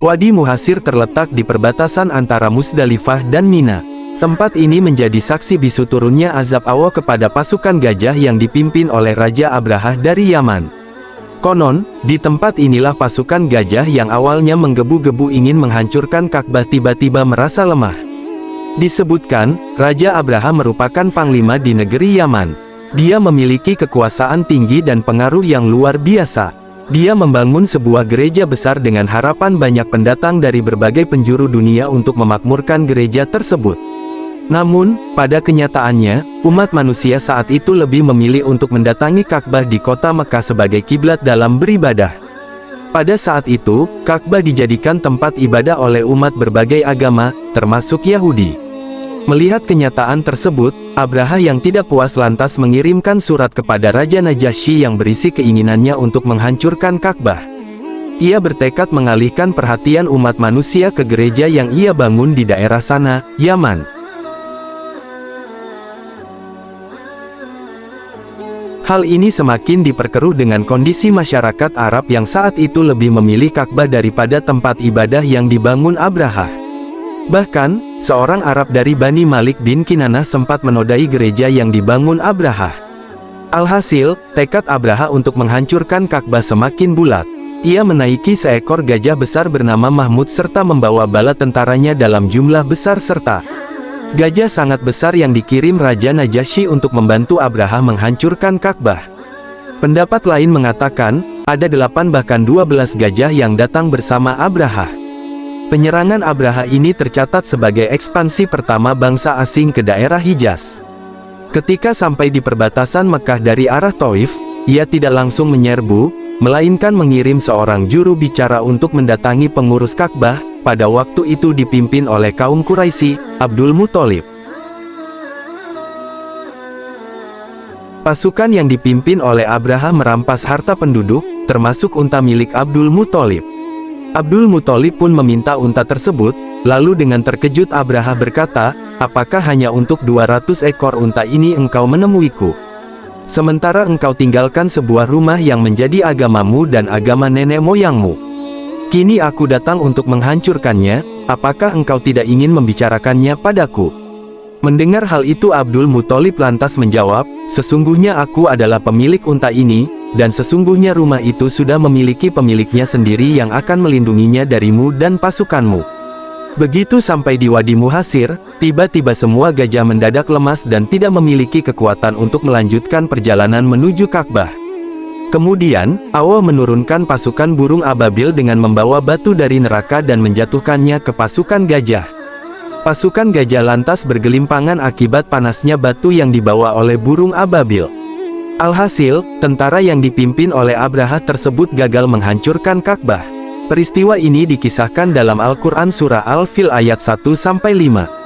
Wadi Muhasir terletak di perbatasan antara Musdalifah dan Mina. Tempat ini menjadi saksi bisu turunnya azab Allah kepada pasukan gajah yang dipimpin oleh Raja Abraha dari Yaman. Konon, di tempat inilah pasukan gajah yang awalnya menggebu-gebu ingin menghancurkan Ka'bah tiba-tiba merasa lemah. Disebutkan, Raja Abraha merupakan panglima di negeri Yaman. Dia memiliki kekuasaan tinggi dan pengaruh yang luar biasa. Dia membangun sebuah gereja besar dengan harapan banyak pendatang dari berbagai penjuru dunia untuk memakmurkan gereja tersebut. Namun, pada kenyataannya, umat manusia saat itu lebih memilih untuk mendatangi Ka'bah di kota Mekah sebagai kiblat dalam beribadah. Pada saat itu, Ka'bah dijadikan tempat ibadah oleh umat berbagai agama, termasuk Yahudi. Melihat kenyataan tersebut, Abraha yang tidak puas lantas mengirimkan surat kepada Raja Najasyi yang berisi keinginannya untuk menghancurkan Ka'bah. Ia bertekad mengalihkan perhatian umat manusia ke gereja yang ia bangun di daerah sana, Yaman. Hal ini semakin diperkeruh dengan kondisi masyarakat Arab yang saat itu lebih memilih Ka'bah daripada tempat ibadah yang dibangun Abraha. Bahkan, seorang Arab dari Bani Malik bin Kinanah sempat menodai gereja yang dibangun Abraha. Alhasil, tekad Abraha untuk menghancurkan Ka'bah semakin bulat. Ia menaiki seekor gajah besar bernama Mahmud serta membawa bala tentaranya dalam jumlah besar serta gajah sangat besar yang dikirim Raja Najasyi untuk membantu Abraha menghancurkan Ka'bah. Pendapat lain mengatakan, ada 8 bahkan 12 gajah yang datang bersama Abraha. Penyerangan Abraha ini tercatat sebagai ekspansi pertama bangsa asing ke daerah Hijaz. Ketika sampai di perbatasan Mekah dari arah Taif, ia tidak langsung menyerbu, melainkan mengirim seorang juru bicara untuk mendatangi pengurus Ka'bah, pada waktu itu dipimpin oleh kaum Quraisy, Abdul Muthalib. Pasukan yang dipimpin oleh Abraha merampas harta penduduk, termasuk unta milik Abdul Muthalib. Abdul Muthalib pun meminta unta tersebut, lalu dengan terkejut Abraha berkata, "Apakah hanya untuk 200 ekor unta ini engkau menemuiku? Sementara engkau tinggalkan sebuah rumah yang menjadi agamamu dan agama nenek moyangmu. Kini aku datang untuk menghancurkannya, apakah engkau tidak ingin membicarakannya padaku?" Mendengar hal itu Abdul Muthalib lantas menjawab, "Sesungguhnya aku adalah pemilik unta ini, dan sesungguhnya rumah itu sudah memiliki pemiliknya sendiri yang akan melindunginya darimu dan pasukanmu." Begitu sampai di Wadi Muhasir, tiba-tiba semua gajah mendadak lemas dan tidak memiliki kekuatan untuk melanjutkan perjalanan menuju Ka'bah. Kemudian, Allah menurunkan pasukan burung ababil dengan membawa batu dari neraka dan menjatuhkannya ke pasukan gajah. Pasukan gajah lantas bergelimpangan akibat panasnya batu yang dibawa oleh burung ababil. Alhasil, tentara yang dipimpin oleh Abraha tersebut gagal menghancurkan Ka'bah. Peristiwa ini dikisahkan dalam Al-Quran Surah Al-Fil ayat 1-5.